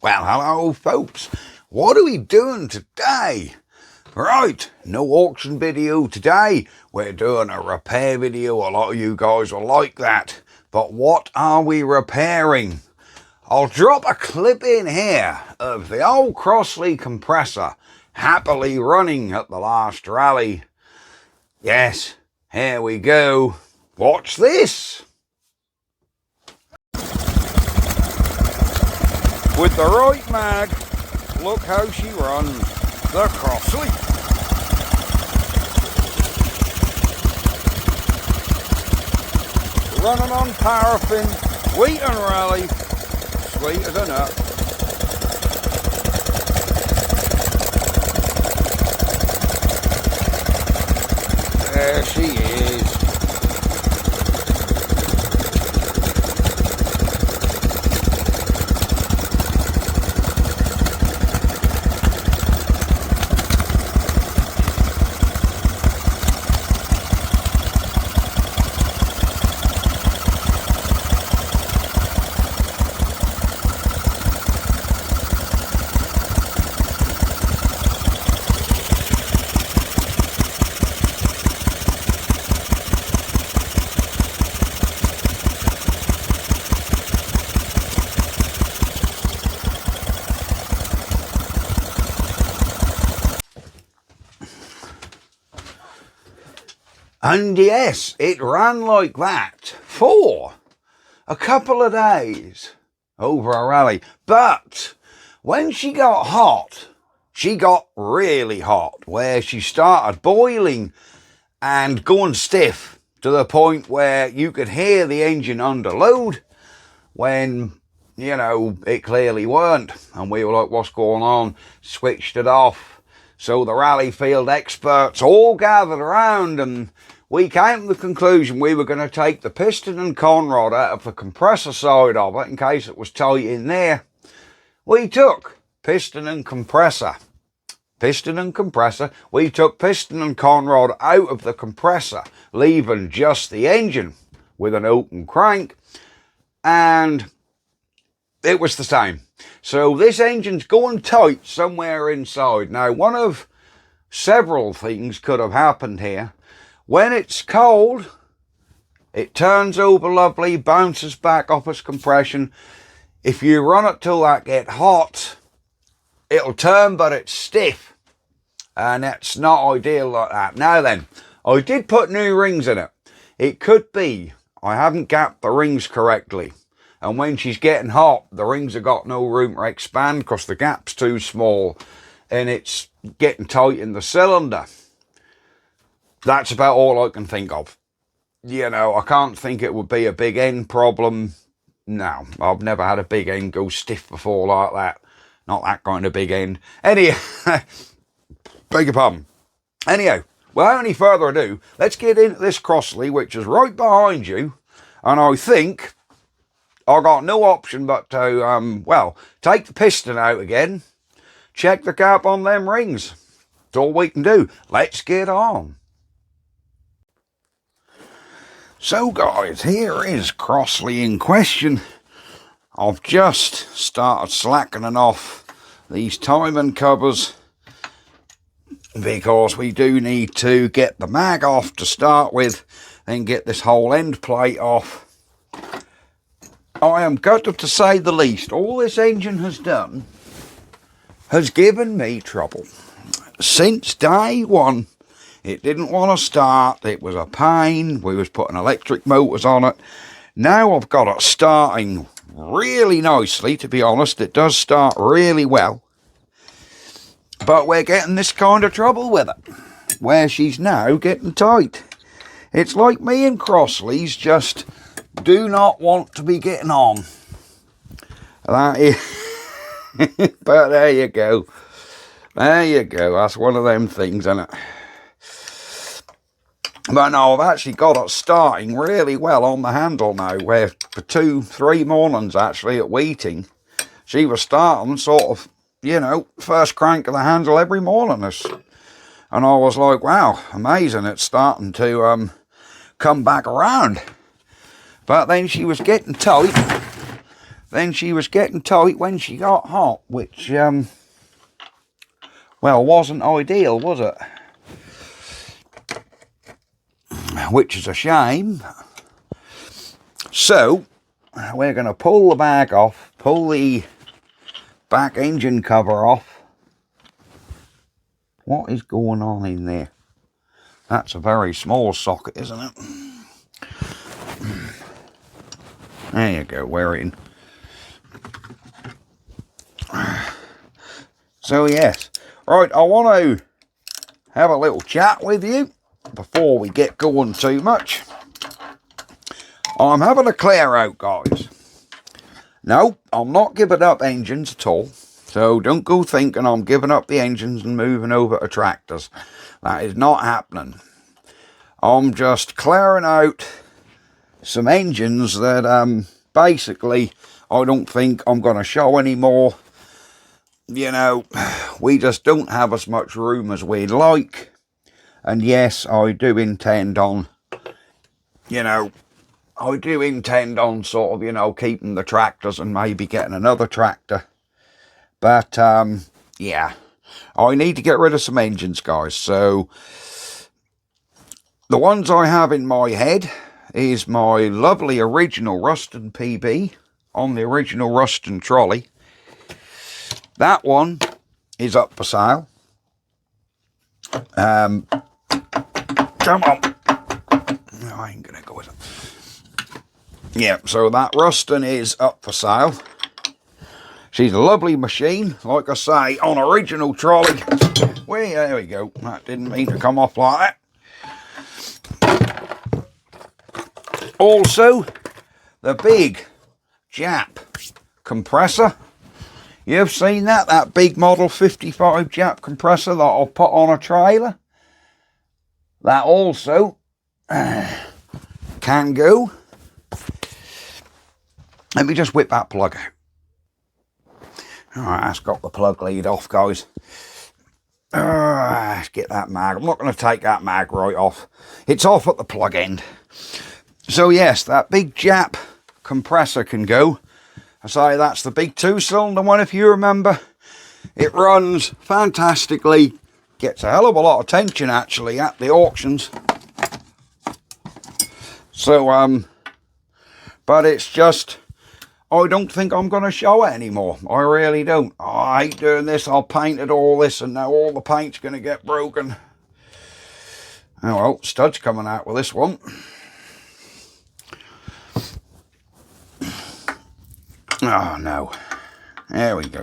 Well, hello folks, what are we doing today? Right, no auction video today, we're doing a repair video. A lot of you guys will like that, but what are we repairing? I'll drop a clip in here of the old Crossley compressor happily running at the last rally. Yes, here we go, watch this. With the right mag, look how she runs, the Crossley. Running on paraffin, sweet and rally, sweet as a nut. There she is. And yes, it ran like that for a couple of days over a rally. But when she got hot, she got really hot, where she started boiling and going stiff to the point where you could hear the engine under load when, you know, it clearly weren't. And we were like, what's going on? Switched it off. So the rally field experts all gathered around and we came to the conclusion we were going to take the piston and conrod out of the compressor side of it in case it was tight in there. We took piston and compressor. We took piston and conrod out of the compressor, leaving just the engine with an open crank, and it was the same. So this engine's going tight somewhere inside. Now, one of several things could have happened here. When it's cold, it turns over lovely, bounces back off its compression. If you run it till that get hot, it'll turn, but it's stiff. And that's not ideal like that. Now then, I did put new rings in it. It could be I haven't gapped the rings correctly. And when she's getting hot, the rings have got no room to expand because the gap's too small. And it's getting tight in the cylinder. That's about all I can think of. You know, I can't think it would be a big end problem. No, I've never had a big end go stiff before like that. Not that kind of big end. Anyhow, beg your pardon. Anyhow, without any further ado, let's get into this Crossley, which is right behind you. And I think I got no option but to, well, take the piston out again. Check the gap on them rings. That's all we can do. Let's get on. So guys, here is Crossley in question. I've just started slackening off these timing covers because we do need to get the mag off to start with, then get this whole end plate off. I am gutted to say the least. All this engine has done has given me trouble. Since day one, it didn't want to start. It was a pain. We was putting electric motors on it. Now I've got it starting really nicely, to be honest. It does start really well. But we're getting this kind of trouble with it, where she's now getting tight. It's like me and Crossley's just do not want to be getting on. That is, but there you go. There you go. That's one of them things, isn't it? But no, I've actually got it starting really well on the handle now, where for 2-3 mornings actually at Wheating, she was starting sort of, you know, first crank of the handle every morning. And I was like, wow, amazing, it's starting to come back around. But then she was getting tight. then she was getting tight when she got hot, which, well, wasn't ideal, was it? Which is a shame. So, we're going to pull the bag off, pull the back engine cover off. What is going on in there? That's a very small socket, isn't it? There you go, we're in. So yes, right, I want to have a little chat with you before we get going too much. I'm having a clear out, guys. No, I'm not giving up engines at all. So don't go thinking I'm giving up the engines and moving over to tractors. That is not happening. I'm just clearing out some engines that basically I don't think I'm going to show anymore. You know, we just don't have as much room as we'd like. And yes, I do intend on, you know, I do intend on sort of, you know, keeping the tractors and maybe getting another tractor. But, yeah, I need to get rid of some engines, guys. So, the ones I have in my head is my lovely original Ruston PB on the original Ruston trolley. That one is up for sale. Come on. No, I ain't going to go with it. Yeah, so that Ruston is up for sale. She's a lovely machine, like I say, on original trolley. Well, there we go. That didn't mean to come off like that. Also, the big Jap compressor. You've seen that big Model 55 Jap compressor that I'll put on a trailer. That also can go. Let me just whip that plug out. Alright, that's got the plug lead off, guys. Let's get that mag. I'm not going to take that mag right off. It's off at the plug end. So yes, that big Jap compressor can go. I say that's the big 2-cylinder one, if you remember. It runs fantastically. Gets a hell of a lot of tension, actually, at the auctions. So, but it's just, I don't think I'm going to show it anymore. I really don't. Oh, I hate doing this. I'll painted all this, and now all the paint's going to get broken. Oh, well, stud's coming out with this one. Oh, no. There we go.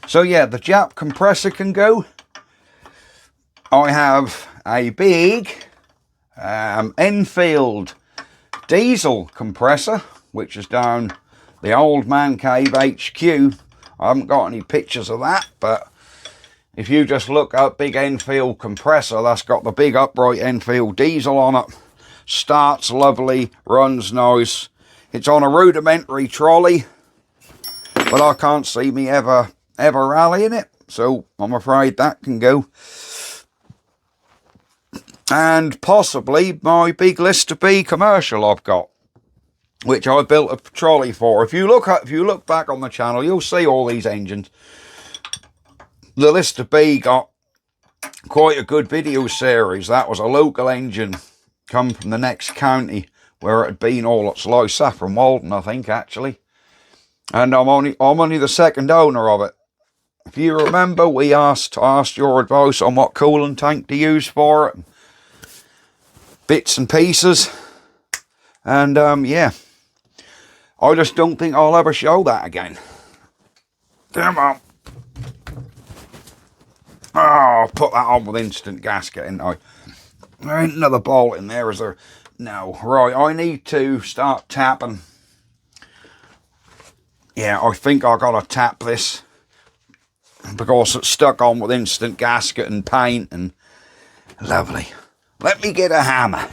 So, yeah, the Jap compressor can go. I have a big Enfield diesel compressor, which is down the Old Man Cave HQ. I haven't got any pictures of that, but if you just look up big Enfield compressor, that's got the big upright Enfield diesel on it. Starts lovely, runs nice. It's on a rudimentary trolley, but I can't see me ever rallying it, so I'm afraid that can go. And possibly my big Lister B commercial I've got, which I built a trolley for. If you look back on the channel, you'll see all these engines. The Lister B got quite a good video series. That was a local engine come from the next county where it had been all its life. Saffron Walden, I think, actually. And I'm only the second owner of it. If you remember, I asked your advice on what coolant tank to use for it. Bits and pieces. And yeah, I just don't think I'll ever show that again. Come on. Oh, I'll put that on with instant gasket, ain't I? There ain't another bolt in there, is there? No. Right, I need to start tapping. Yeah, I think I gotta tap this because it's stuck on with instant gasket and paint and lovely. Let me get a hammer.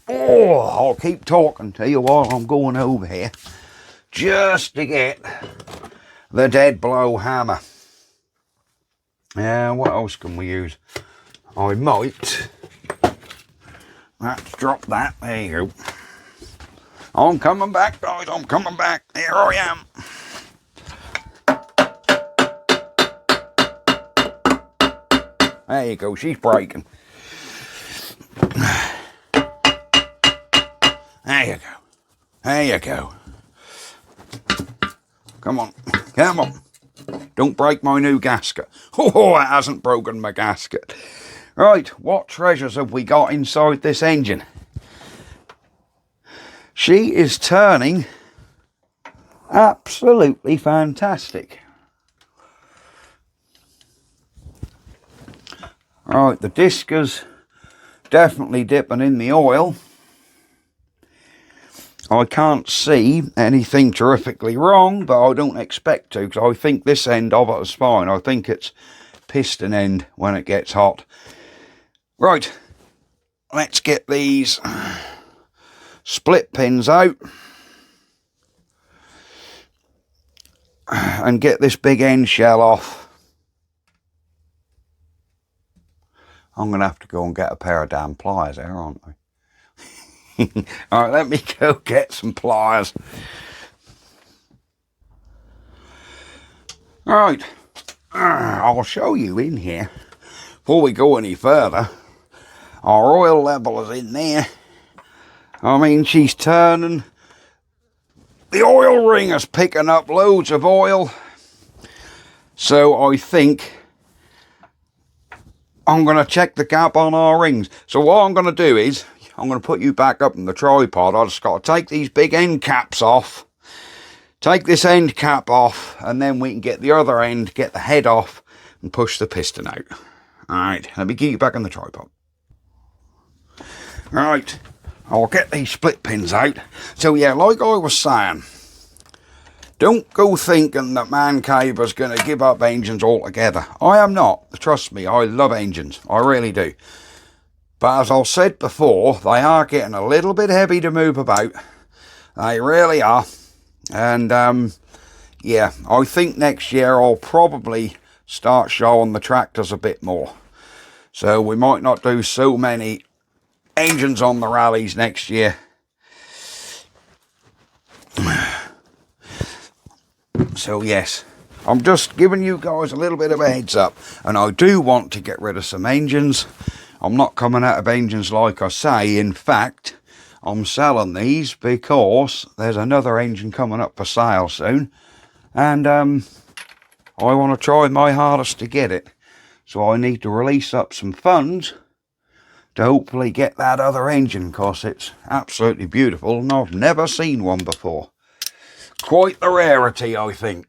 Oh, I'll keep talking to you while I'm going over here just to get the dead blow hammer. Yeah, what else can we use? I might. Let's drop that. There you go. I'm coming back, guys. I'm coming back. Here I am. There you go, she's braking. There you go. There you go. Come on. Come on. Don't break my new gasket. Oh, it hasn't broken my gasket. Right, what treasures have we got inside this engine? She is turning absolutely fantastic. Right, the disc is definitely dipping in the oil. I can't see anything terrifically wrong, but I don't expect to, because I think this end of it is fine. I think it's piston end when it gets hot. Right, let's get these split pins out and get this big end shell off. I'm going to have to go and get a pair of damn pliers there, aren't I? Alright, let me go get some pliers. Alright, I'll show you in here. Before we go any further, our oil level is in there. I mean, she's turning. The oil ring is picking up loads of oil. So I think I'm going to check the gap on our rings. So what I'm going to do is, I'm going to put you back up in the tripod. I just got to take these big end caps off. Take this end cap off, and then we can get the other end, get the head off, and push the piston out. Alright, let me get you back on the tripod. Right, I'll get these split pins out. So yeah, like I was saying, don't go thinking that Man Cave is going to give up engines altogether. I am not. Trust me, I love engines. I really do. But as I said before, they are getting a little bit heavy to move about. They really are. And yeah, I think next year I'll probably start showing the tractors a bit more. So we might not do so many engines on the rallies next year. So yes, I'm just giving you guys a little bit of a heads up. And I do want to get rid of some engines. I'm not coming out of engines like I say. In fact, I'm selling these because there's another engine coming up for sale soon. And I want to try my hardest to get it. So I need to release up some funds to hopefully get that other engine, because it's absolutely beautiful and I've never seen one before. Quite the rarity, I think.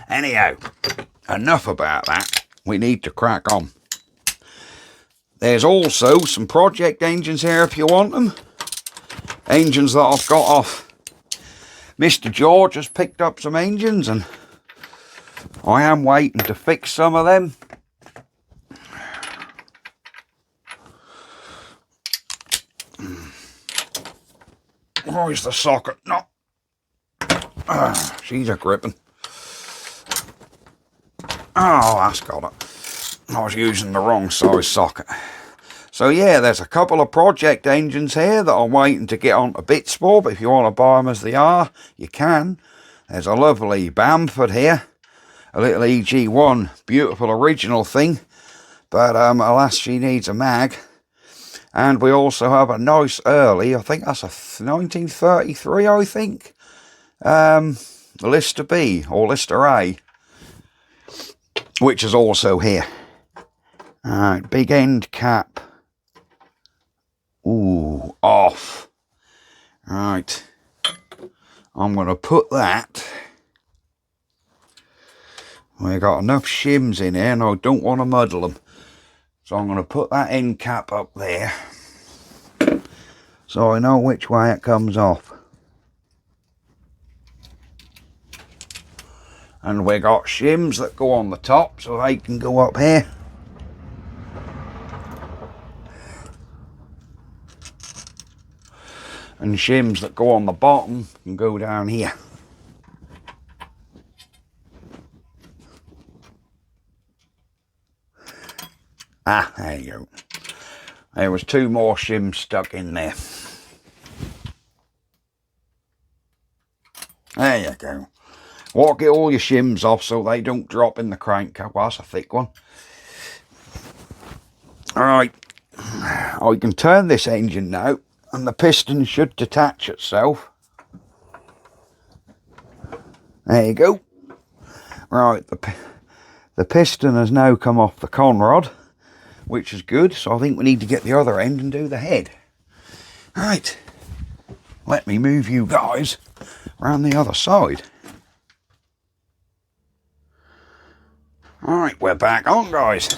Anyhow, enough about that. We need to crack on. There's also some project engines here if you want them. Engines that I've got off. Mr. George has picked up some engines and I am waiting to fix some of them. Where's the socket? No. She's a gripping. Oh, that's got it. I was using the wrong size socket. So yeah, there's a couple of project engines here that I'm waiting to get onto bits for, but if you want to buy them as they are, you can. There's a lovely Bamford here, a little EG1, beautiful original thing, but alas, she needs a mag. And we also have a nice early, I think that's a 1933, I think, Lister B or Lister A, which is also here. Alright, big end cap. Ooh, off. Right. I'm going to put that. We've got enough shims in here and I don't want to muddle them. So I'm going to put that end cap up there. So I know which way it comes off. And we got shims that go on the top so they can go up here. And shims that go on the bottom can go down here. Ah, there you go. There was two more shims stuck in there. There you go. Well, get all your shims off so they don't drop in the crankcase. Well, that's a thick one. Alright, I can turn this engine now and the piston should detach itself. There you go. Right, the piston has now come off the conrod, which is good, so I think we need to get the other end and do the head. Right, let me move you guys around the other side. Alright, we're back on, guys.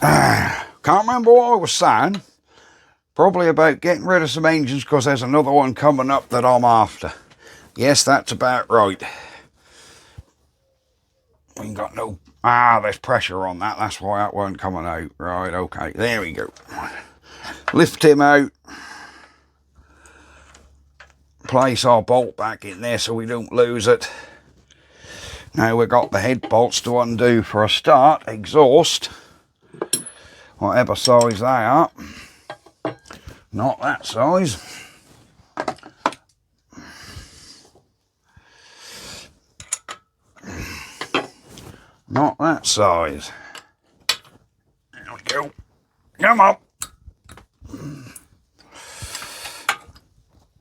Can't remember what I was saying. Probably about getting rid of some engines because there's another one coming up that I'm after. Yes, that's about right. We ain't got no... there's pressure on that. That's why that weren't coming out. Right, okay. There we go. Lift him out. Place our bolt back in there so we don't lose it. Now we've got the head bolts to undo for a start. Exhaust. Whatever size they are. Not that size. Not that size. There we go. Come on.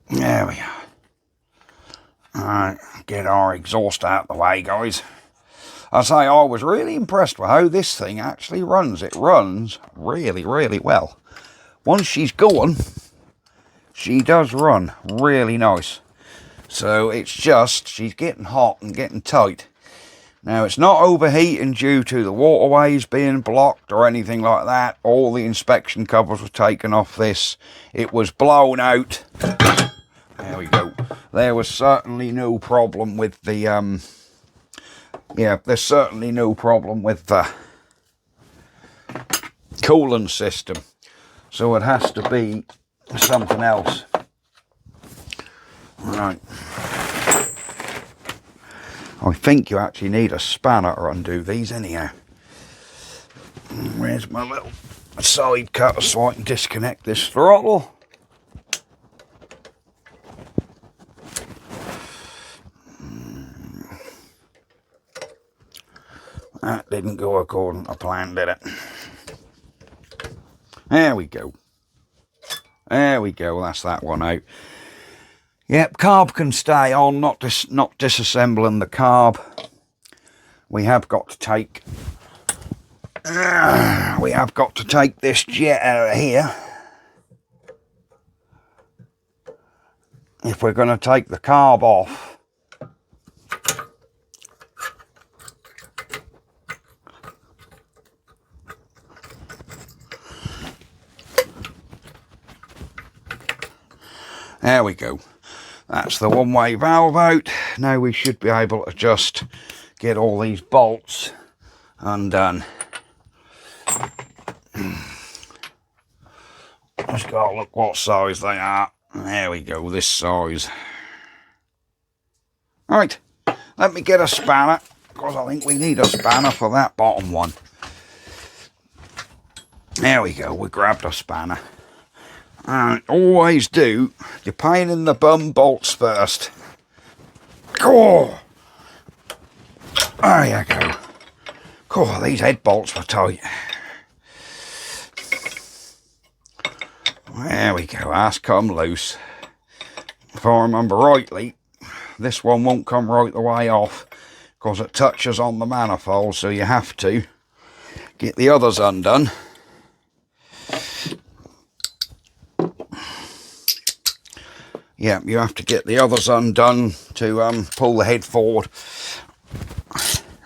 There we are. Alright, get our exhaust out of the way, guys. I say I was really impressed with how this thing actually runs. It runs really, really well. Once she's going, she does run really nice. So it's just, she's getting hot and getting tight. Now it's not overheating due to the waterways being blocked or anything like that. All the inspection covers were taken off this. It was blown out. There we go. There was certainly no problem with the there's certainly no problem with the coolant system. So it has to be something else. Right. I think you actually need a spanner to undo these anyhow. Where's my little side cutter so I can disconnect this throttle? That didn't go according to plan, did it? There we go. There we go, that's that one out. Yep, carb can stay on, not disassembling the carb. We have got to take this jet out of here. If we're going to take the carb off. There we go. That's the one-way valve out. Now we should be able to just get all these bolts undone. Just gotta look what size they are. There we go, this size. Right, let me get a spanner, because I think we need a spanner for that bottom one. There we go, we grabbed a spanner. And always do your pain in the bum bolts first. Oh, there you go. Oh, these head bolts were tight. There we go, that's come loose. If I remember rightly, this one won't come right the way off because it touches on the manifold, so you have to get the others undone. Yeah, you have to get the others undone to pull the head forward.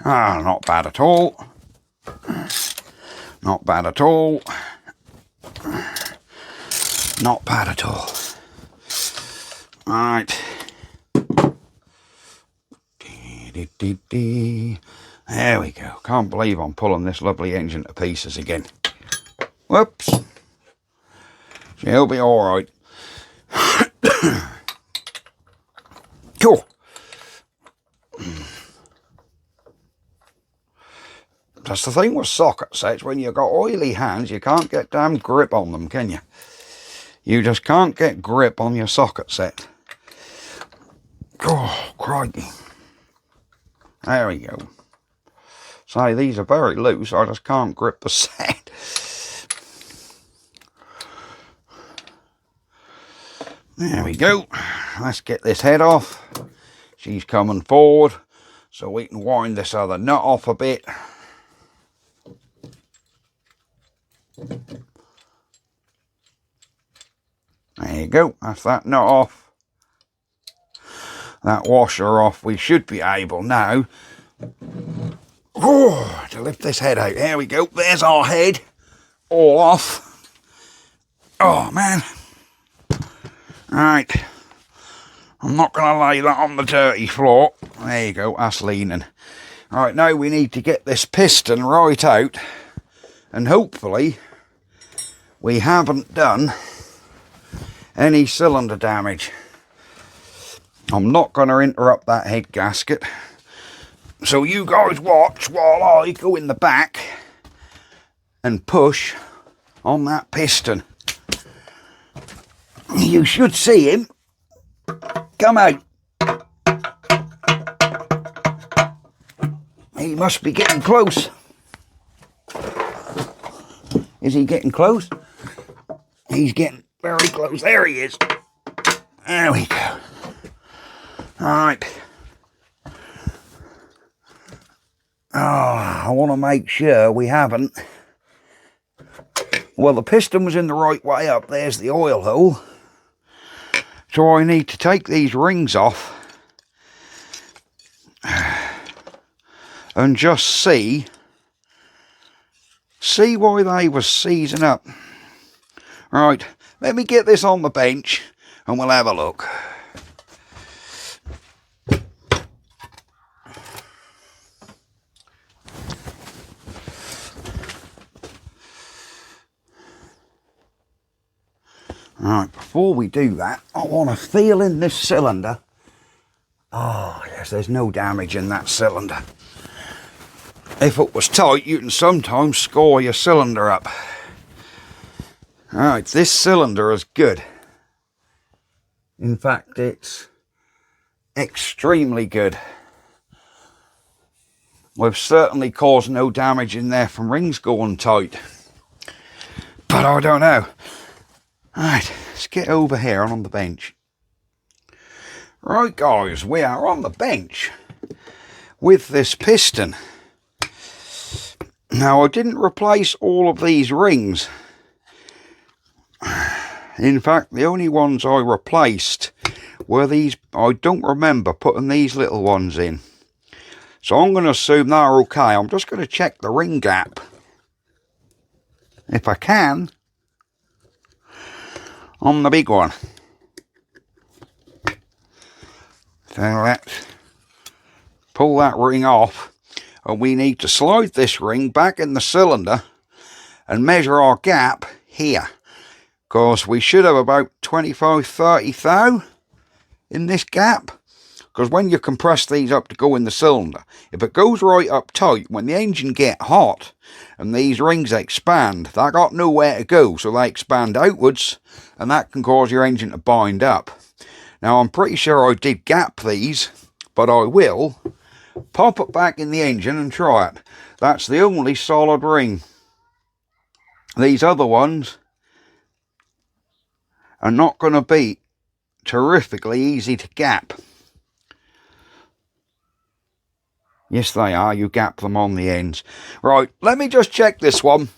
Not bad at all. Not bad at all. Not bad at all. Right. There we go. Can't believe I'm pulling this lovely engine to pieces again. Whoops. She'll be alright. Cool. That's the thing with socket sets. When you've got oily hands, you can't get damn grip on them, can you? You just can't get grip on your socket set. Oh, crikey. There we go. Say, these are very loose, I just can't grip the set. There we go. Let's get this head off. She's coming forward, so we can wind this other nut off a bit. There you go, that's that nut off. That washer off. We should be able now to lift this head out. There we go, there's our head all off. Oh man. Right, I'm not going to lay that on the dirty floor. There you go, that's leaning. Right, now we need to get this piston right out, and hopefully we haven't done any cylinder damage. I'm not going to interrupt that head gasket, so you guys watch while I go in the back and push on that piston. You should see him come out. He must be getting close. Is he getting close? He's getting very close. There he is. There we go. Alright. Oh, I want to make sure we haven't. Well, the piston was in the right way up. There's the oil hole. So I need to take these rings off and just see why they were seizing up. Right, let me get this on the bench and we'll have a look. Right, before we do that, I want to feel in this cylinder. Oh, yes, there's no damage in that cylinder. If it was tight, you can sometimes score your cylinder up. Right, this cylinder is good. In fact, it's extremely good. We've certainly caused no damage in there from rings going tight. But I don't know. Right, let's get over here and on the bench. Right guys, we are on the bench with this piston. Now I didn't replace all of these rings. In fact, the only ones I replaced were these. I don't remember putting these little ones in. So I'm going to assume they're okay. I'm just going to check the ring gap. If I can. On the big one. So let's pull that ring off, and we need to slide this ring back in the cylinder and measure our gap here, because we should have about 25-30 thou in this gap, because when you compress these up to go in the cylinder, if it goes right up tight, when the engine get hot and these rings expand, they got nowhere to go, so they expand outwards, and that can cause your engine to bind up. Now I'm pretty sure I did gap these, but I will pop it back in the engine and try it. That's the only solid ring. These other ones are not going to be terrifically easy to gap. Yes, they are. You gap them on the ends. Right, let me just check this one.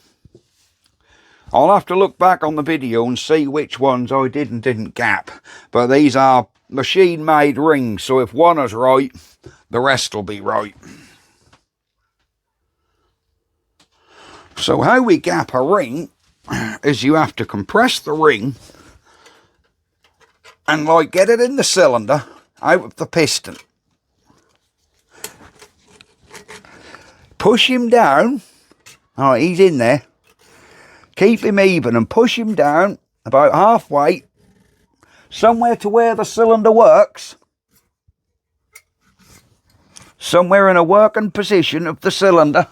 I'll have to look back on the video and see which ones I did and didn't gap. But these are machine-made rings, so if one is right, the rest will be right. So how we gap a ring is you have to compress the ring and like get it in the cylinder out of the piston. Push him down. Oh, he's in there. Keep him even and push him down about halfway, somewhere to where the cylinder works. Somewhere in a working position of the cylinder.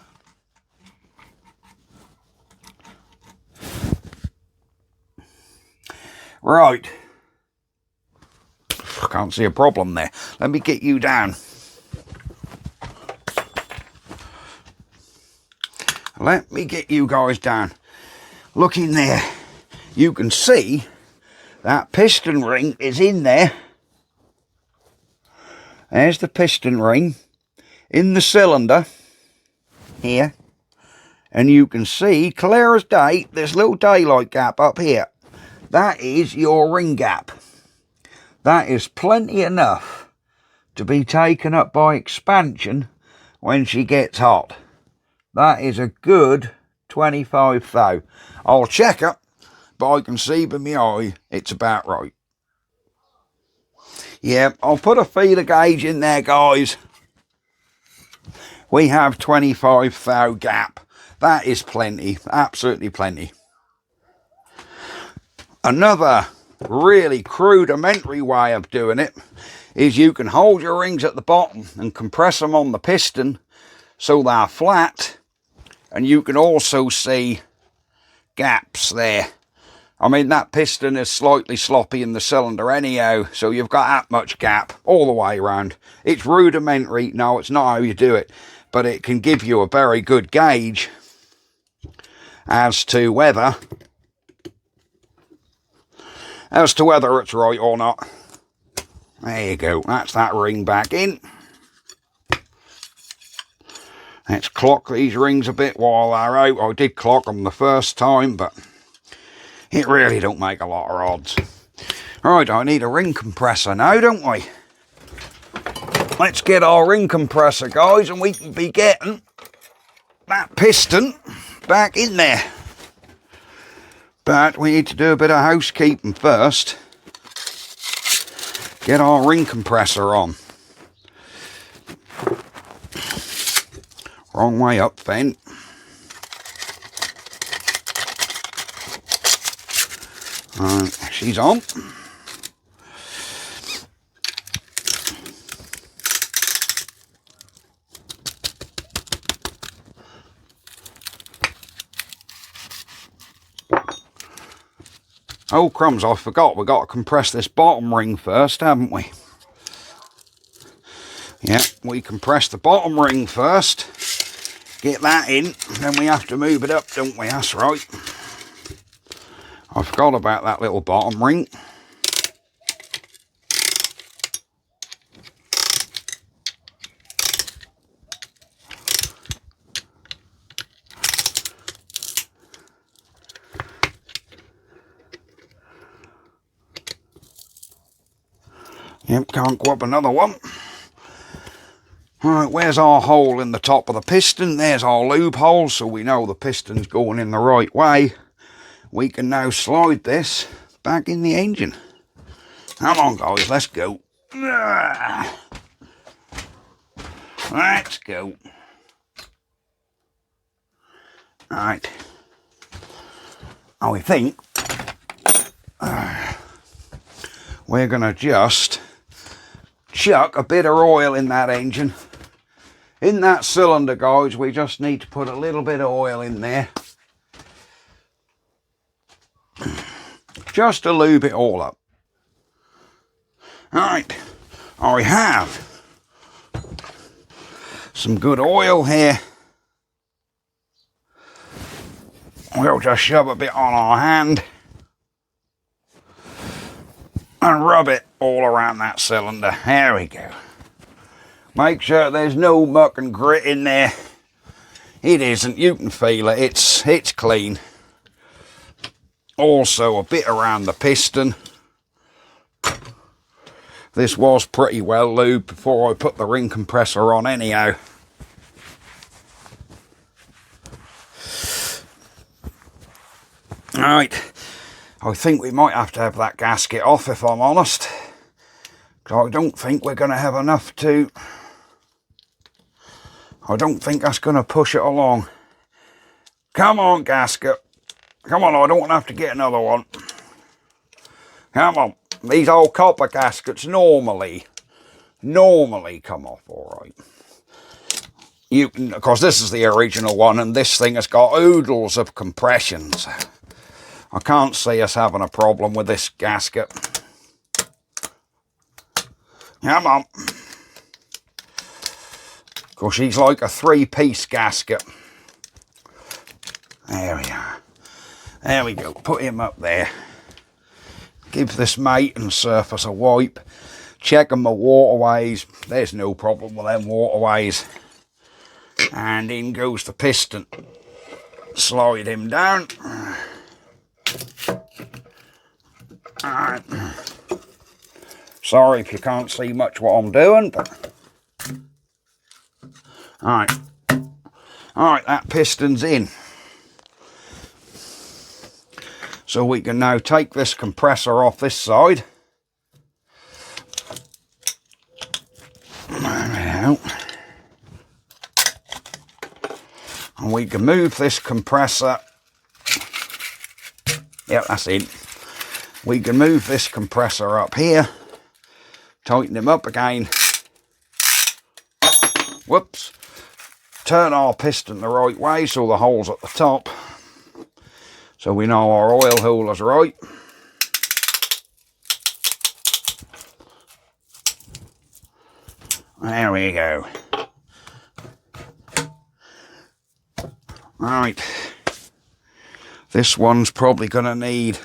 Right. I can't see a problem there. Let me get you down. Let me get you guys down. Look in there. You can see that piston ring is in there. There's the piston ring in the cylinder here. And you can see clear as day this little daylight gap up here. That is your ring gap. That is plenty enough to be taken up by expansion when she gets hot. That is a good 25 thou. I'll check it, but I can see by my eye it's about right. Yeah, I'll put a feeler gauge in there, guys. We have 25 thou gap. That is plenty, absolutely plenty. Another really rudimentary way of doing it is you can hold your rings at the bottom and compress them on the piston so they're flat, and you can also see gaps there. I mean, that piston is slightly sloppy in the cylinder anyhow, so you've got that much gap all the way around. It's rudimentary. No, it's not how you do it, but it can give you a very good gauge as to whether it's right or not. There you go. That's that ring back in. Let's clock these rings a bit while they're out. I did clock them the first time, but it really don't make a lot of odds. Right, I need a ring compressor now, don't we? Let's get our ring compressor, guys, and we can be getting that piston back in there. But we need to do a bit of housekeeping first. Get our ring compressor on. Wrong way up, then. She's on. Oh crumbs, I forgot, we've got to compress this bottom ring first, haven't we? Yeah, we compress the bottom ring first. Get that in, then we have to move it up, don't we? That's right. I forgot about that little bottom ring. Yep, can't go up another one. Right, where's our hole in the top of the piston? There's our lube hole, so we know the piston's going in the right way. We can now slide this back in the engine. Come on, guys, let's go. Let's go. Right. I think we're going to just chuck a bit of oil in that engine. In that cylinder, guys, we just need to put a little bit of oil in there. Just to lube it all up. Right, I have some good oil here. We'll just shove a bit on our hand and rub it all around that cylinder. There we go. Make sure there's no muck and grit in there. It isn't, you can feel it, it's clean. Also a bit around the piston. This was pretty well lubed before I put the ring compressor on anyhow. Right, I think we might have to have that gasket off if I'm honest. Because I don't think we're going to have enough to... I don't think that's going to push it along. Come on, gasket. Come on, I don't want to have to get another one. Come on. These old copper gaskets normally come off all right. You can, of course, this is the original one, and this thing has got oodles of compressions. I can't see us having a problem with this gasket. Come on. Of course, she's like a 3-piece gasket. There we are. There we go. Put him up there. Give this mate and surface a wipe. Checking my waterways. There's no problem with them waterways. And in goes the piston. Slide him down. Alright. Sorry if you can't see much what I'm doing, but alright. Alright, that piston's in. So we can now take this compressor off this side. Now. And we can move this compressor. Yep, that's it. We can move this compressor up here. Tighten him up again. Whoops. Turn our piston the right way so the hole's at the top. So we know our oil hole is right. There we go. Right. This one's probably going to need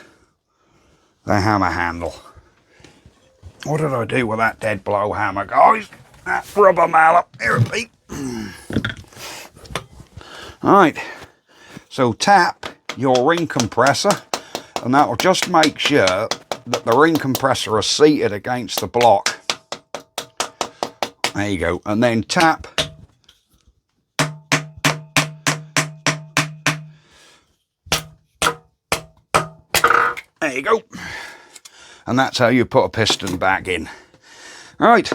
the hammer handle. What did I do with that dead blow hammer, guys? That rubber mallet. Here it be. Right. So tap your ring compressor, and that will just make sure that the ring compressor is seated against the block. There you go. And then tap. There you go. And that's how you put a piston back in. Right.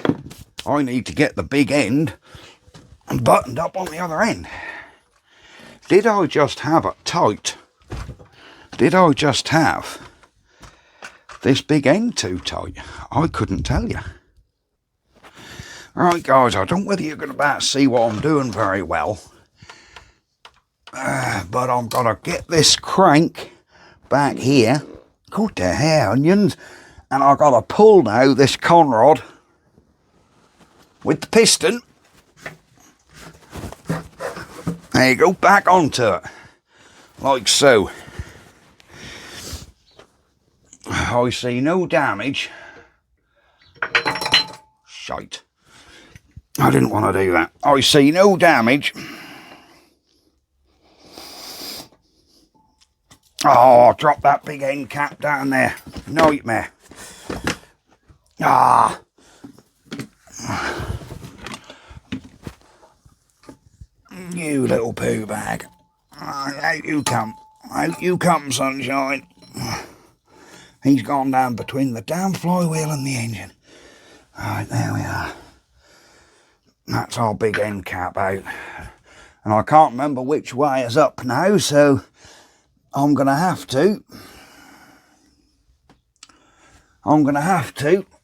I need to get the big end buttoned up on the other end. Did I just have it tight? Did I just have this big end too tight? I couldn't tell you. Right, guys, I don't know whether you're going to about see what I'm doing very well. But I'm going to get this crank back here. Good to hair onions. And I've got to pull now this conrod with the piston. There you go, back onto it. Like so. I see no damage. Shite. I didn't want to do that. I see no damage. Oh, I dropped that big end cap down there. Nightmare. Ah. You little poo bag. Out you come. Out you come, sunshine. He's gone down between the damn flywheel and the engine. Right, there we are. That's our big end cap out. And I can't remember which way is up now, so I'm going to have to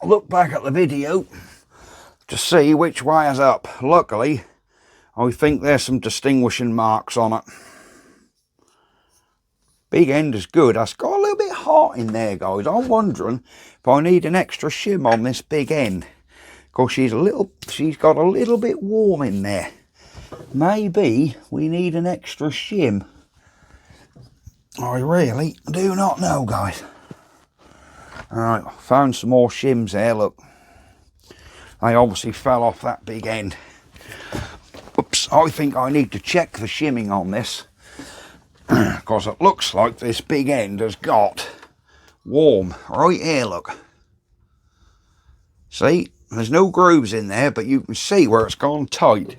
look back at the video to see which way is up. Luckily, I think there's some distinguishing marks on it. Big end is good. It's got a little bit hot in there, guys. I'm wondering if I need an extra shim on this big end. Because she's got a little bit warm in there. Maybe we need an extra shim. I really do not know, guys. Alright, found some more shims there, look. They obviously fell off that big end. Oops, I think I need to check the shimming on this. Because it looks like this big end has got warm. Right here, look. See? There's no grooves in there, but you can see where it's gone tight.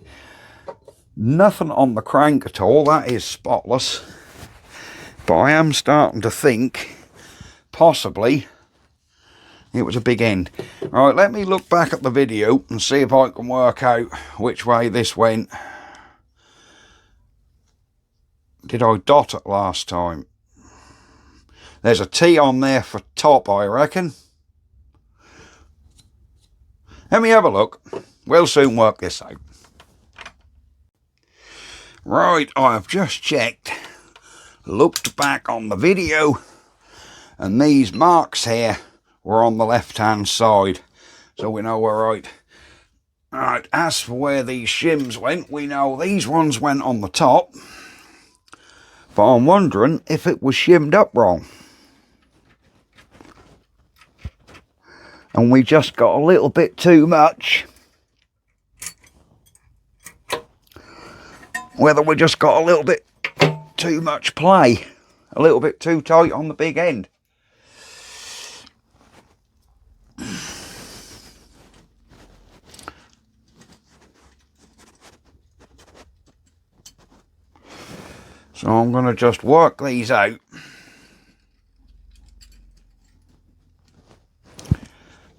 Nothing on the crank at all. That is spotless. But I am starting to think possibly it was a big end. Right, let me look back at the video and see if I can work out which way this went. Did I dot it last time? There's a T on there for top, I reckon. Let me have a look. We'll soon work this out. Right, I've just checked. Looked back on the video. And these marks here were on the left-hand side. So we know we're right. Right, as for where these shims went, we know these ones went on the top. But I'm wondering if it was shimmed up wrong. And we just got a little bit too much. Whether we just got a little bit too much play. A little bit too tight on the big end. So I'm going to just work these out.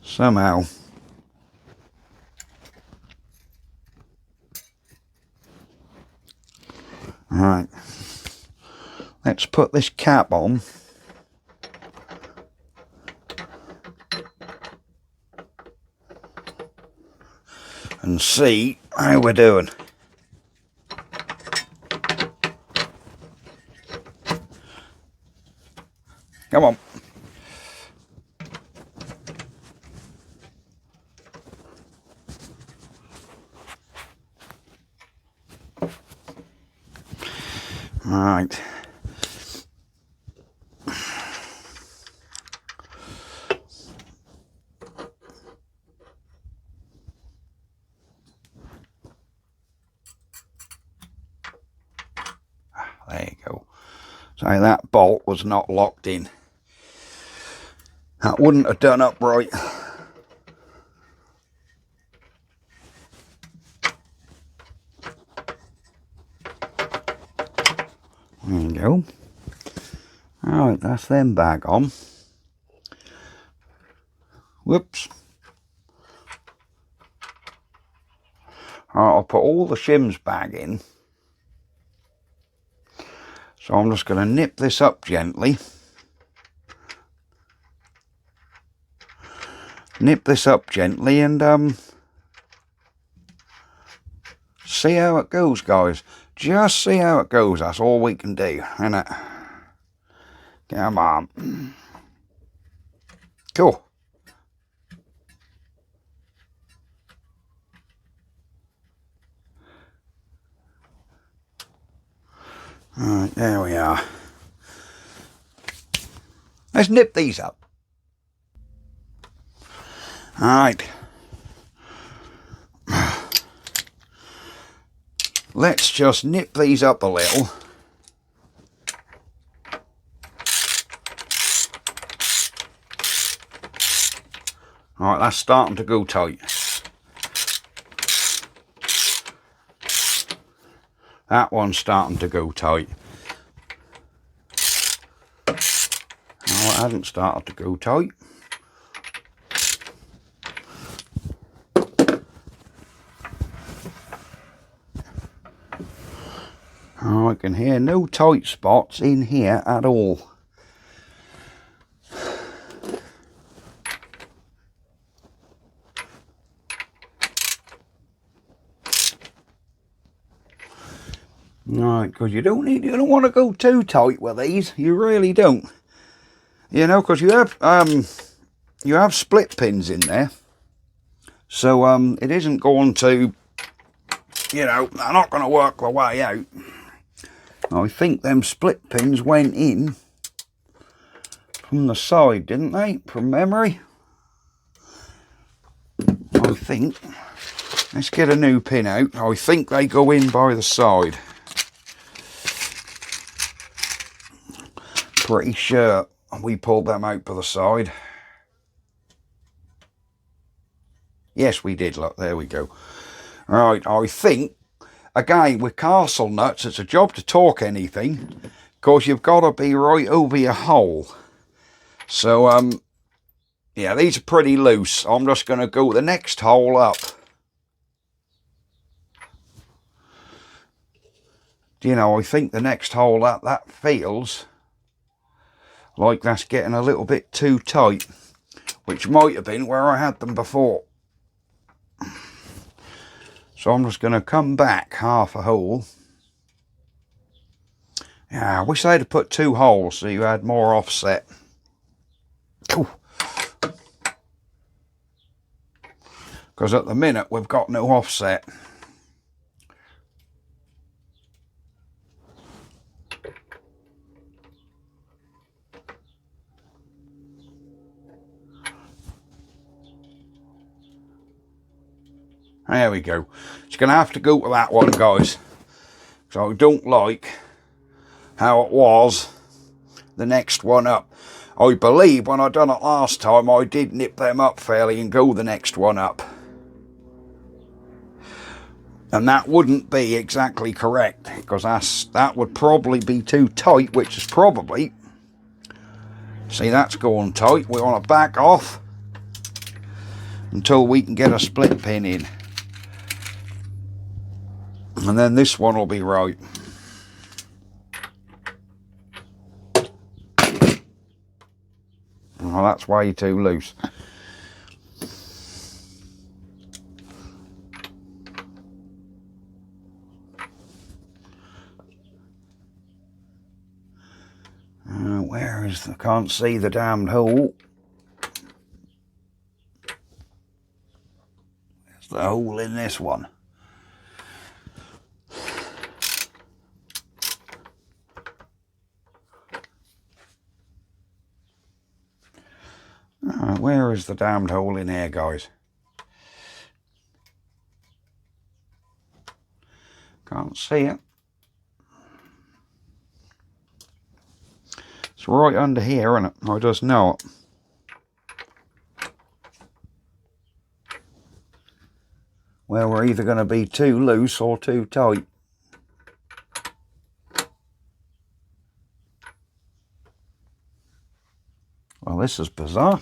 Somehow. Right. Let's put this cap on. And see how we're doing. Come on. Right. There you go. So that bolt was not locked in. That wouldn't have done up right. There you go. Alright, that's them back on. Whoops. Alright, I'll put all the shims back in. So I'm just going to nip this up gently. Nip this up gently and see how it goes, guys. Just see how it goes. That's all we can do, innit? Come on. Cool. Alright, there we are. Let's nip these up. Alright. Let's just nip these up a little. Alright, that's starting to go tight. That one's starting to go tight. No, it hasn't started to go tight. Oh, I can hear no tight spots in here at all. Right, because you don't want to go too tight with these. You really don't. You know, because you have split pins in there. So it isn't going to, you know, they're not going to work their way out. I think them split pins went in from the side, didn't they? From memory. I think. Let's get a new pin out. I think they go in by the side. Pretty sure we pulled them out by the side. Yes, we did. Look, there we go. Right, I think, again, with castle nuts, it's a job to torque anything, because you've got to be right over your hole. So, yeah, these are pretty loose. I'm just going to go the next hole up. You know, I think the next hole up, that feels like that's getting a little bit too tight, which might have been where I had them before. So I'm just going to come back half a hole. Yeah, I wish they'd have put 2 holes so you had more offset. Cool. Because at the minute we've got no offset. There we go. It's going to have to go to that one, guys. So I don't like how it was the next one up. I believe when I done it last time, I did nip them up fairly and go the next one up. And that wouldn't be exactly correct, because that would probably be too tight, which is probably... See, that's going tight. We want to back off until we can get a split pin in. And then this one will be right. Oh, that's way too loose. Where is the... Can't see the damned hole. There's the hole in this one. Where is the damned hole in here, guys? Can't see it. It's right under here, isn't it? I just know it. Well, we're either going to be too loose or too tight. Well, this is bizarre.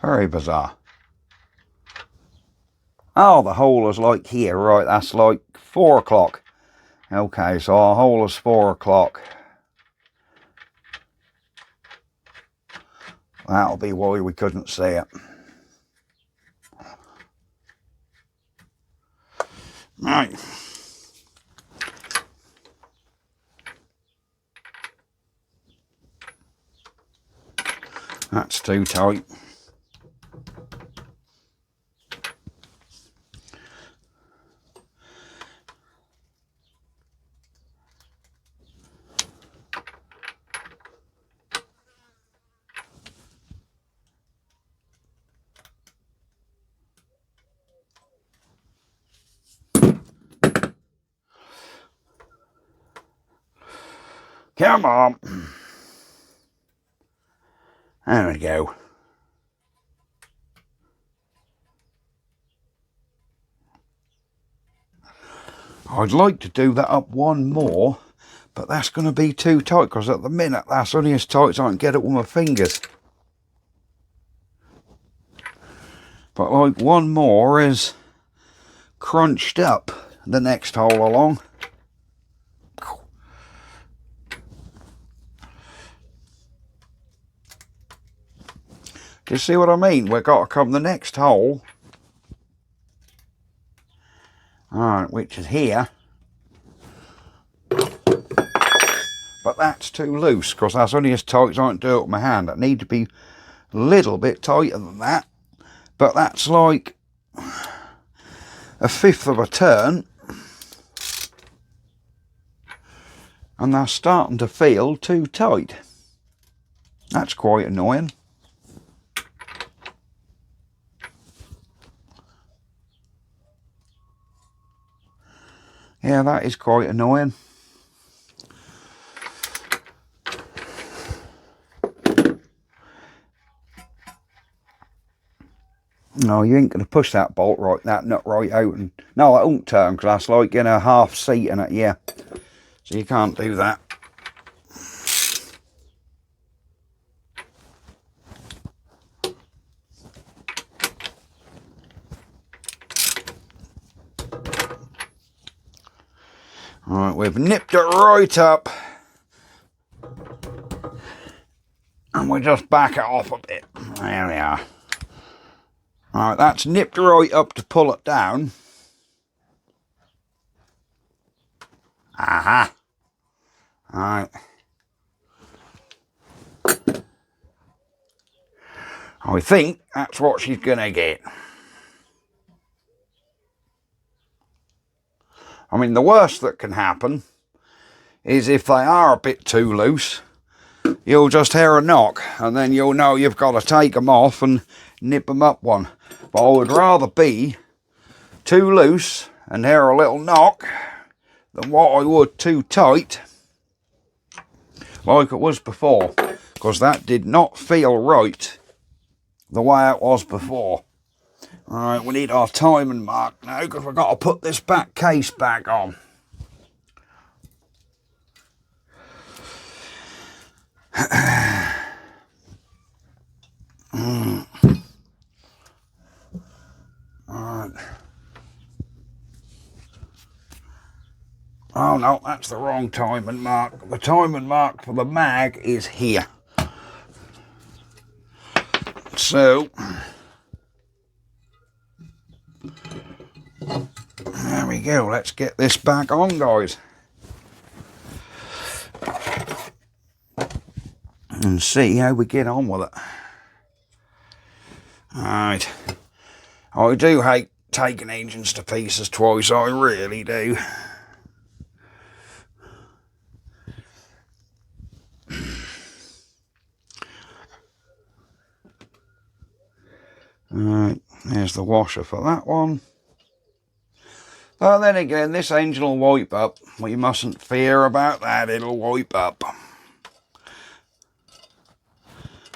Very bizarre. Oh, the hole is like here, right? That's like 4 o'clock. Okay, so our hole is 4 o'clock. That'll be why we couldn't see it. Right. That's too tight. Come on. There we go. I'd like to do that up one more, but that's going to be too tight, because at the minute that's only as tight as I can get it with my fingers. But like one more is crunched up the next hole along. Do you see what I mean? We've got to come the next hole. Alright, which is here. But that's too loose, because that's only as tight as I can do it with my hand. I need to be a little bit tighter than that. But that's like 1/5 of a turn. And they're starting to feel too tight. That's quite annoying. Yeah, that is quite annoying. No, you ain't going to push that bolt right, that nut right out. And no, that won't turn, because that's like in a half seat in it, yeah. So you can't do that. Alright, we've nipped it right up. And we just back it off a bit. There we are. Alright, that's nipped right up to pull it down. Aha. Alright. I think that's what she's gonna get. I mean, the worst that can happen is if they are a bit too loose, you'll just hear a knock, and then you'll know you've got to take them off and nip them up one. But I would rather be too loose and hear a little knock than what I would too tight like it was before, because that did not feel right the way it was before. Alright, we need our timing mark now, because we've got to put this back case back on. Alright. Oh no, that's the wrong timing mark. The timing mark for the mag is here. So, there we go. Let's get this back on, guys. And see how we get on with it. Alright. I do hate taking engines to pieces twice, I really do. Alright, there's the washer for that one. But then again, this engine will wipe up. We mustn't fear about that, it'll wipe up.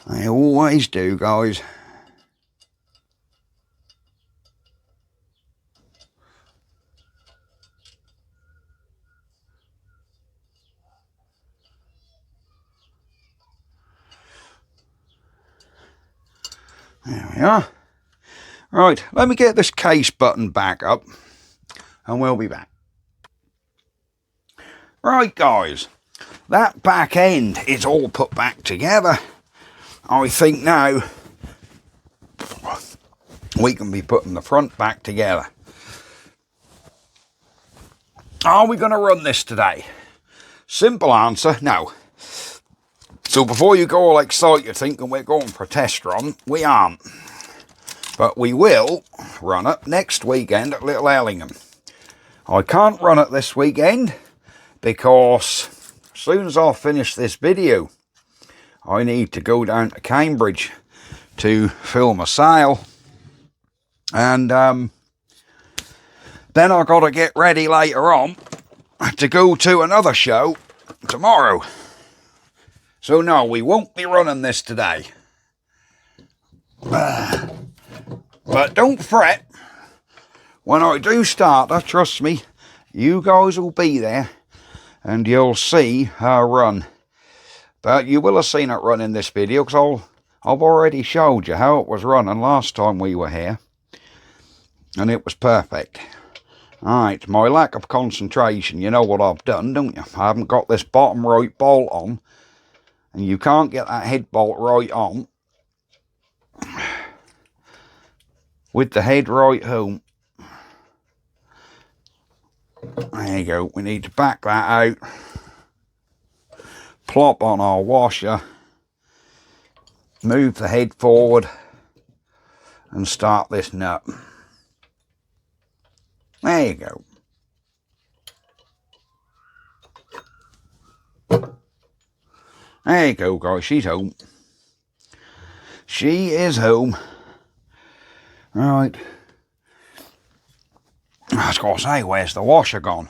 They always do, guys. There we are. Right, let me get this case button back up and we'll be back. Right, guys, that back end is all put back together. I think now we can be putting the front back together. Are we going to run this today? Simple answer, no. So before you go all excited thinking we're going for a test run, we aren't. But we will run it next weekend at Little Ellingham. I can't run it this weekend because as soon as I finish this video, I need to go down to Cambridge to film a sale. And then I've got to get ready later on to go to another show tomorrow. So no, we won't be running this today. But don't fret. When I do start her, trust me, you guys will be there and you'll see her run. But you will have seen it run in this video because I've already showed you how it was running last time we were here. And it was perfect. Alright, my lack of concentration, you know what I've done, don't you? I haven't got this bottom right bolt on. And you can't get that head bolt right on with the head right home. There you go. We need to back that out. Plop on our washer. Move the head forward. And start this nut. There you go. There you go, guys. She's home. She is home. Right. I was going to say, where's the washer gone?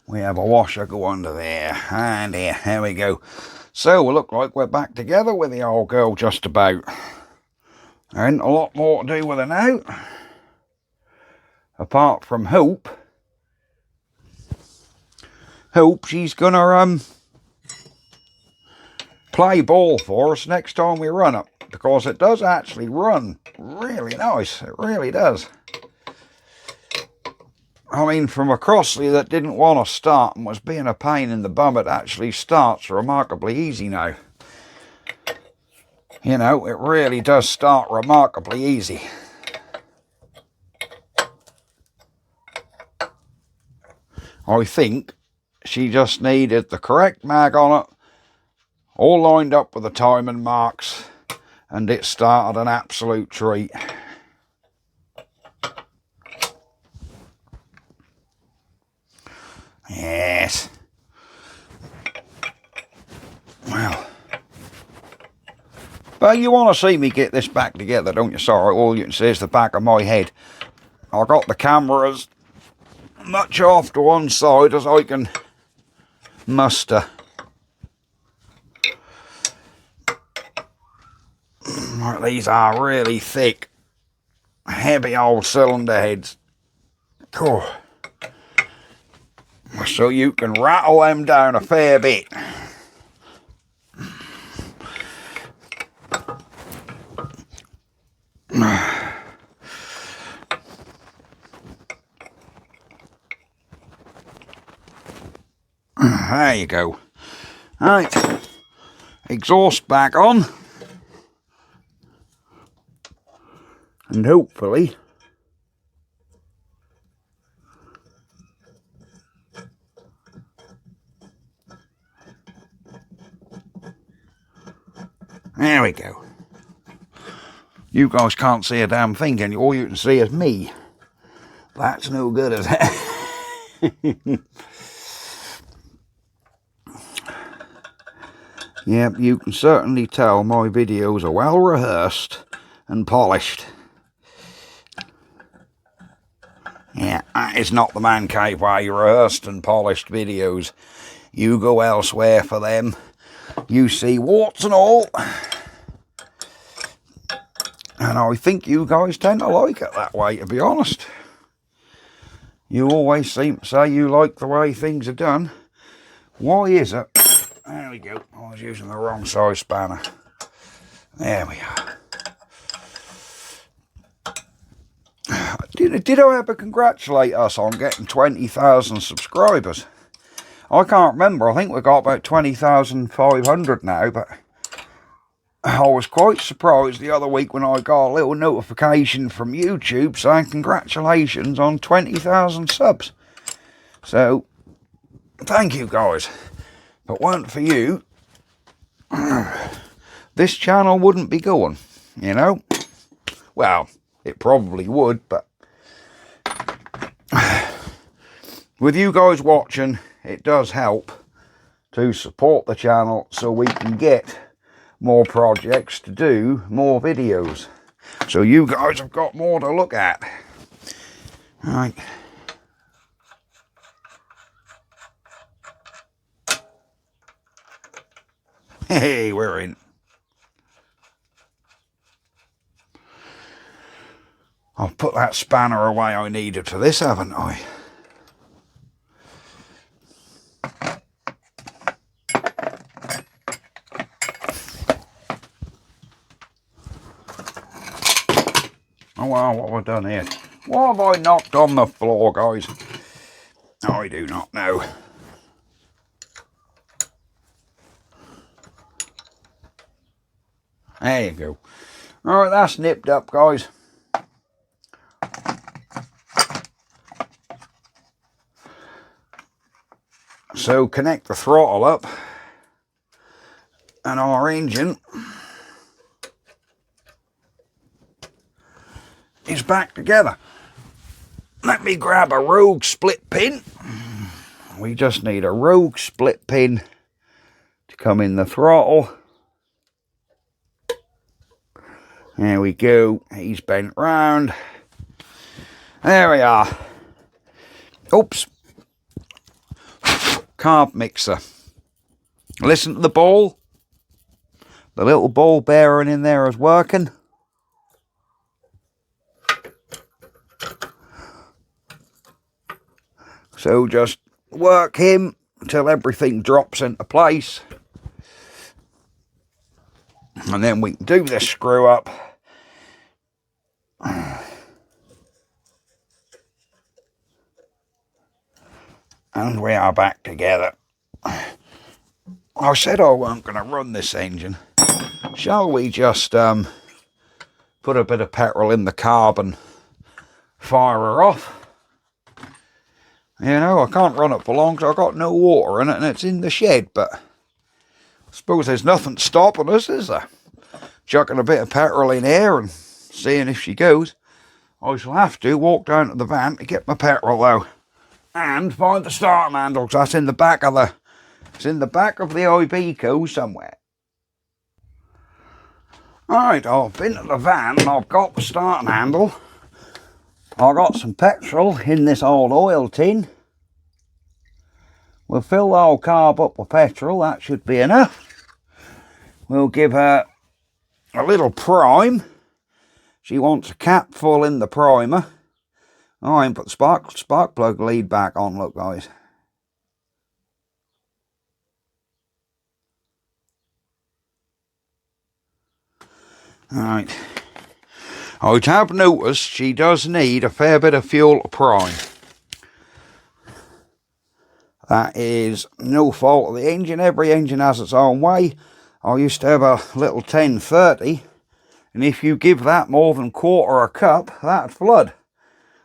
We have a washer go under there. And here. There we go. So, we look like we're back together with the old girl just about. There ain't a lot more to do with her now. Apart from Hope. Hope she's going to play ball for us next time we run it, because it does actually run really nice. It really does. I mean, from a Crossley that didn't want to start and was being a pain in the bum, it actually starts remarkably easy now. You know, it really does start remarkably easy. I think she just needed the correct mag on it, all lined up with the timing marks, and it started an absolute treat. Yes. Well, But you want to see me get this back together, don't you? Sorry, all you can see is the back of my head. I got the cameras much off to one side as I can muster. Right, these are really thick, heavy old cylinder heads. Cool. So you can rattle them down a fair bit. There you go. Right, exhaust back on, and hopefully there we go. You guys can't see a damn thing, and all you can see is me. That's no good, is it? Yep, you can certainly tell my videos are well rehearsed and polished. Yeah, that is not the man cave way. Rehearsed and polished videos. You go elsewhere for them. You see warts and all. And I think you guys tend to like it that way, to be honest. You always seem to say you like the way things are done. Why is it? There we go. I was using the wrong size spanner. There we are. Did I ever congratulate us on getting 20,000 subscribers? I can't remember. I think we've got about 20,500 now, but I was quite surprised the other week when I got a little notification from YouTube saying congratulations on 20,000 subs. So, thank you guys. If it weren't for you, this channel wouldn't be going, you know? Well, it probably would, but with you guys watching, it does help to support the channel so we can get more projects to do more videos. So you guys have got more to look at. Right. Hey, we're in. I've put that spanner away I needed for this, haven't I? Oh well, what have I done here? What have I knocked on the floor, guys? I do not know. There you go. Alright, that's nipped up, guys. So connect the throttle up and our engine is back together. Let me grab a rogue split pin. We just need a rogue split pin to come in the throttle. There we go. He's bent round. There we are. Oops. Carb mixer. Listen to the ball. The little ball bearing in there is working. So just work him until everything drops into place. And then we can do this screw up. And we are back together. I said I weren't going to run this engine. Shall we just put a bit of petrol in the carb and fire her off? You know, I can't run it for long because I've got no water in it and it's in the shed, but I suppose there's nothing stopping us, is there? Chucking a bit of petrol in here and seeing if she goes. I shall have to walk down to the van to get my petrol though. And find the starting handle, because that's in the back of the IBco somewhere. Right, I've been to the van and I've got the starting handle. I've got some petrol in this old oil tin. We'll fill the whole carb up with petrol, that should be enough. We'll give her a little prime. She wants a cap full in the primer. Oh, I ain't put the spark plug lead back on, look guys. Right. I have noticed she does need a fair bit of fuel to prime. That is no fault of the engine. Every engine has its own way. I used to have a little 1030, and if you give that more than quarter a cup, that'd flood.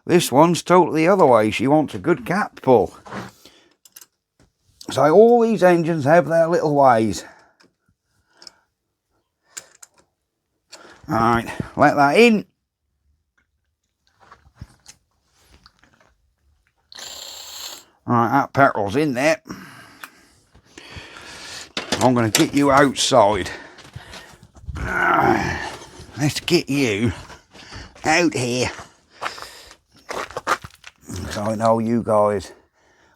This one's totally the other way. She wants a good cap full. So all these engines have their little ways. Alright, let that in. Alright, that petrol's in there. I'm going to get you outside. Let's get you out here. Because I know you guys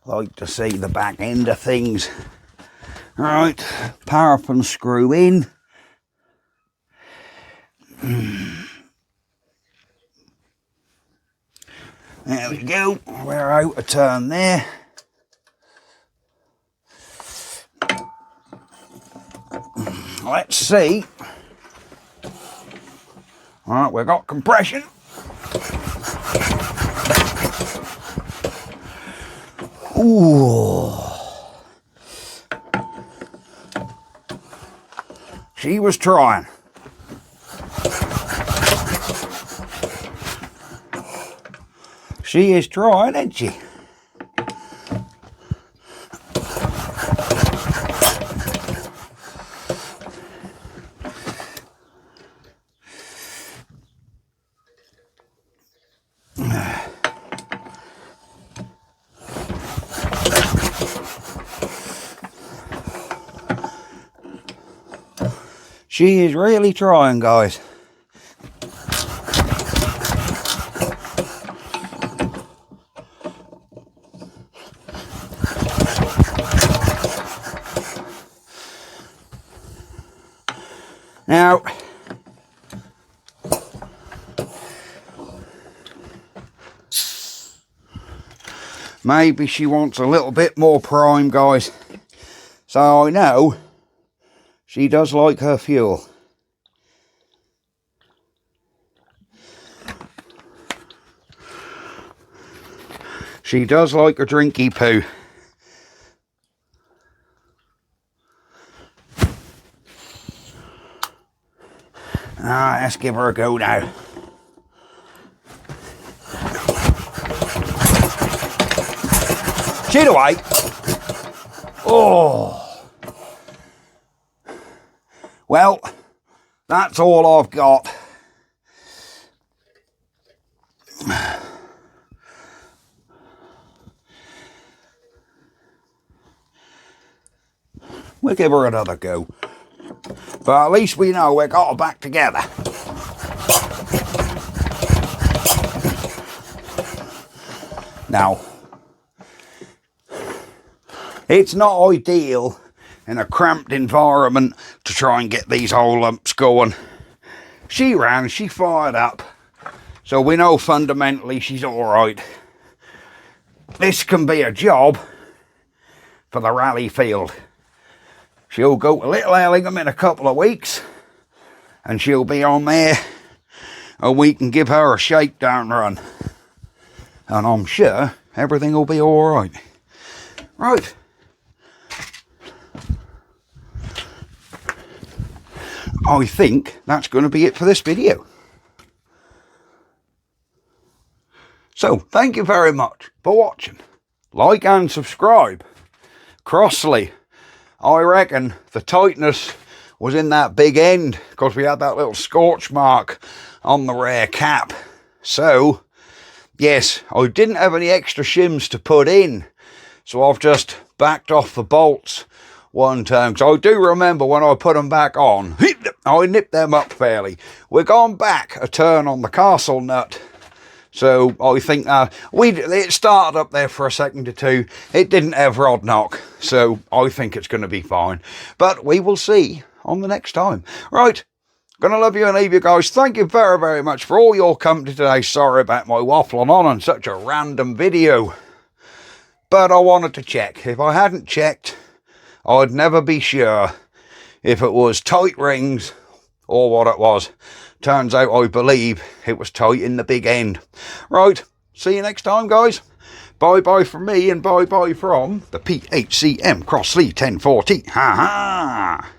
like to see the back end of things. Right, paraffin screw in. There we go, we're out of turn there. Let's see. Alright, we've got compression. Ooh. She was trying. She is trying, isn't she? She is really trying, guys. Now, maybe she wants a little bit more prime, guys. So I know she does like her fuel. She does like her drinky poo. Ah, let's give her a go now. Shoot away. Oh. Well, that's all I've got. We'll give her another go. But at least we know we got her back together. Now, it's not ideal in a cramped environment to try and get these whole lumps going. She ran, she fired up, so we know fundamentally she's alright. This can be a job for the rally field. She'll go to Little Ellingham in a couple of weeks, and she'll be on there, and we can give her a shakedown run. And I'm sure everything will be alright. Right. I think that's going to be it for this video. So, thank you very much for watching. Like and subscribe. Crossley. I reckon the tightness was in that big end because we had that little scorch mark on the rear cap. So, yes, I didn't have any extra shims to put in. So I've just backed off the bolts one time. Because I do remember when I put them back on, I nipped them up fairly. We're gone back a turn on the castle nut. So I think it started up there for a second or two. It didn't have rod knock. So I think it's going to be fine. But we will see on the next time. Right. Gonna love you and leave you guys. Thank you very, very much for all your company today. Sorry about my waffling on such a random video. But I wanted to check. If I hadn't checked, I'd never be sure if it was tight rings or what it was. Turns out I believe it was tight in the big end. Right, see you next time, guys. Bye-bye from me and bye-bye from the PHCM Crossley 1040. Ha ha!